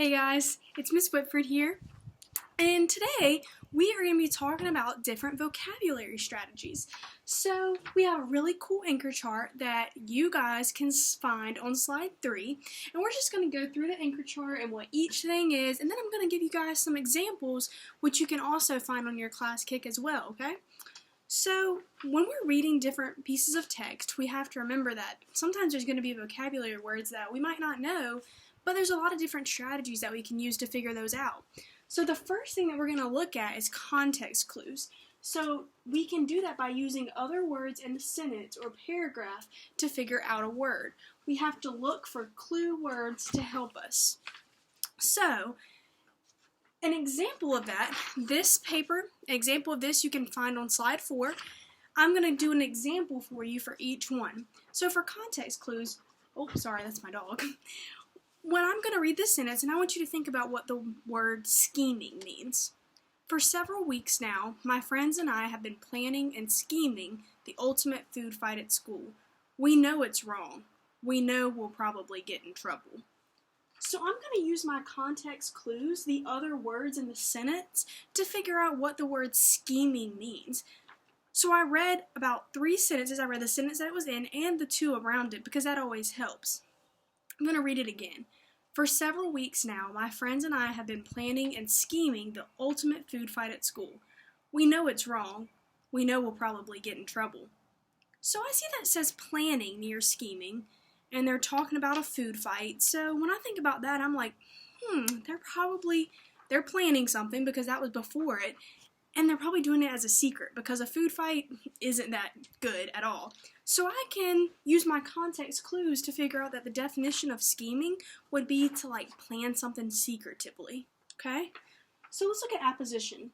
Hey guys, it's Miss Whitford here, and today we are going to be talking about different vocabulary strategies. So we have a really cool anchor chart that you guys can find on slide 3, and we're just going to go through the anchor chart and what each thing is, and then I'm going to give you guys some examples which you can also find on your class kick as well, okay? So when we're reading different pieces of text, we have to remember that sometimes there's going to be vocabulary words that we might not know, but there's a lot of different strategies that we can use to figure those out. So the first thing that we're going to look at is context clues. So we can do that by using other words in a sentence or paragraph to figure out a word. We have to look for clue words to help us. So an example of that, example of this you can find on slide 4. I'm going to do an example for you for each one. So for context clues, oh sorry, that's my dog. When I'm going to read this sentence, and I want you to think about what the word scheming means. For several weeks now, my friends and I have been planning and scheming the ultimate food fight at school. We know it's wrong. We know we'll probably get in trouble. So I'm going to use my context clues, the other words in the sentence, to figure out what the word scheming means. So I read about 3 sentences. I read the sentence that it was in and the 2 around it because that always helps. I'm going to read it again. For several weeks now, my friends and I have been planning and scheming the ultimate food fight at school. We know it's wrong. We know we'll probably get in trouble. So I see that it says planning near scheming, and they're talking about a food fight. So when I think about that, I'm like, they're planning something because that was before it, and they're probably doing it as a secret because a food fight isn't that good at all. So I can use my context clues to figure out that the definition of scheming would be to plan something secretively, okay? So let's look at apposition.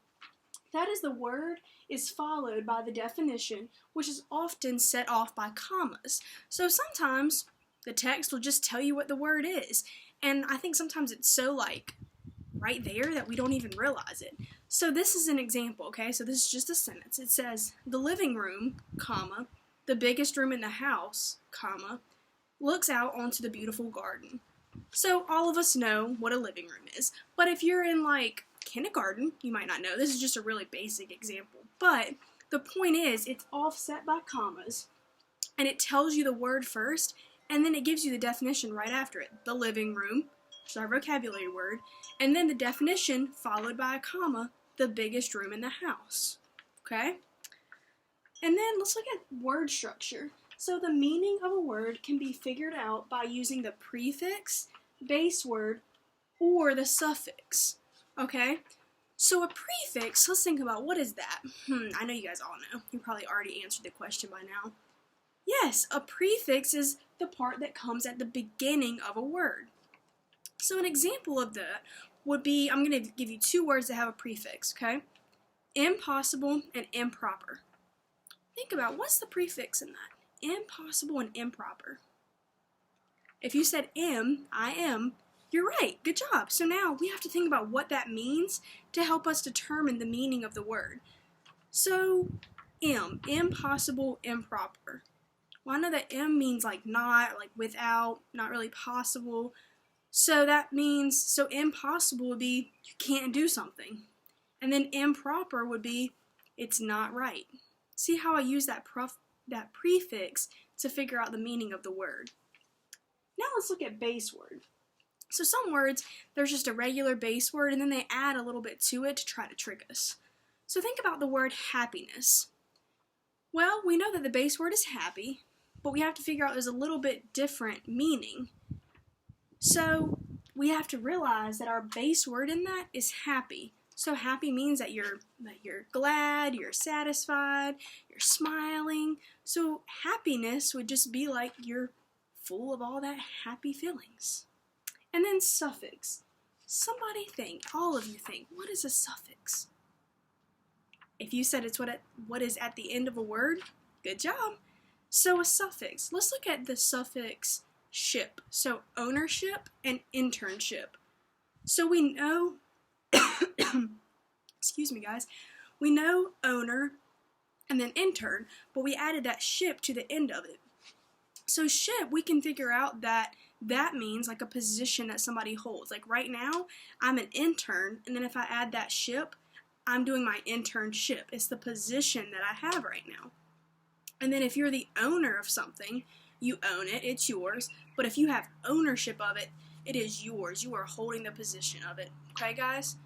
That is, the word is followed by the definition, which is often set off by commas. So sometimes the text will just tell you what the word is, and I think sometimes it's so right there that we don't even realize it. So this is an example, okay? So this is just a sentence. It says, the living room, comma, the biggest room in the house, comma, looks out onto the beautiful garden. So all of us know what a living room is. But if you're in kindergarten, you might not know. This is just a really basic example. But the point is, it's offset by commas, and it tells you the word first, and then it gives you the definition right after it. The living room, which is our vocabulary word, and then the definition followed by a comma, the biggest room in the house. Okay? And then let's look at word structure. So the meaning of a word can be figured out by using the prefix, base word, or the suffix. Okay? So a prefix, let's think about what is that? I know you guys all know. You probably already answered the question by now. Yes, a prefix is the part that comes at the beginning of a word. So an example of that would be, I'm going to give you 2 words that have a prefix, okay? Impossible and improper. Think about, what's the prefix in that? Impossible and improper. If you said I am, you're right. Good job. So now we have to think about what that means to help us determine the meaning of the word. So impossible, improper. Well, I know that means not, without, not really possible. So that means, so impossible would be you can't do something. And then improper would be it's not right. See how I use that prefix to figure out the meaning of the word. Now let's look at base word. So some words, there's just a regular base word, and then they add a little bit to it to try to trick us. So think about the word happiness. Well, we know that the base word is happy, but we have to figure out there's a little bit different meaning. So we have to realize that our base word in that is happy. So happy means that you're glad, you're satisfied, you're smiling. So happiness would just be you're full of all that happy feelings. And then suffix. Somebody think, all of you think, what is a suffix? If you said it's what is at the end of a word, good job. So a suffix. Let's look at the suffix ship. So ownership and internship. So we know excuse me guys, we know owner and then intern, but we added that ship to the end of it. So ship, we can figure out that that means like a position that somebody holds. Like right now, I'm an intern, and then if I add that ship, I'm doing my internship. It's the position that I have right now. And then if you're the owner of something, you own it, it's yours. But if you have ownership of it, it is yours. You are holding the position of it. Okay, guys?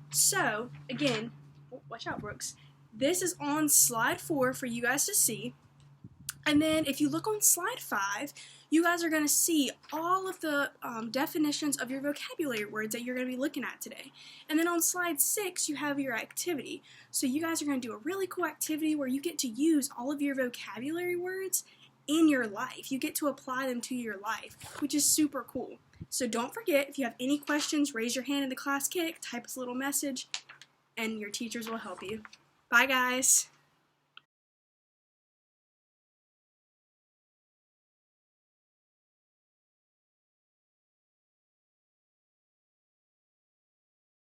So, again, watch out, Brooks. This is on slide 4 for you guys to see. And then if you look on slide 5, you guys are going to see all of the definitions of your vocabulary words that you're going to be looking at today. And then on slide 6, you have your activity. So you guys are going to do a really cool activity where you get to use all of your vocabulary words in your life. You get to apply them to your life, which is super cool. So don't forget, if you have any questions, raise your hand in the class kick, type us a little message, and your teachers will help you. Bye, guys.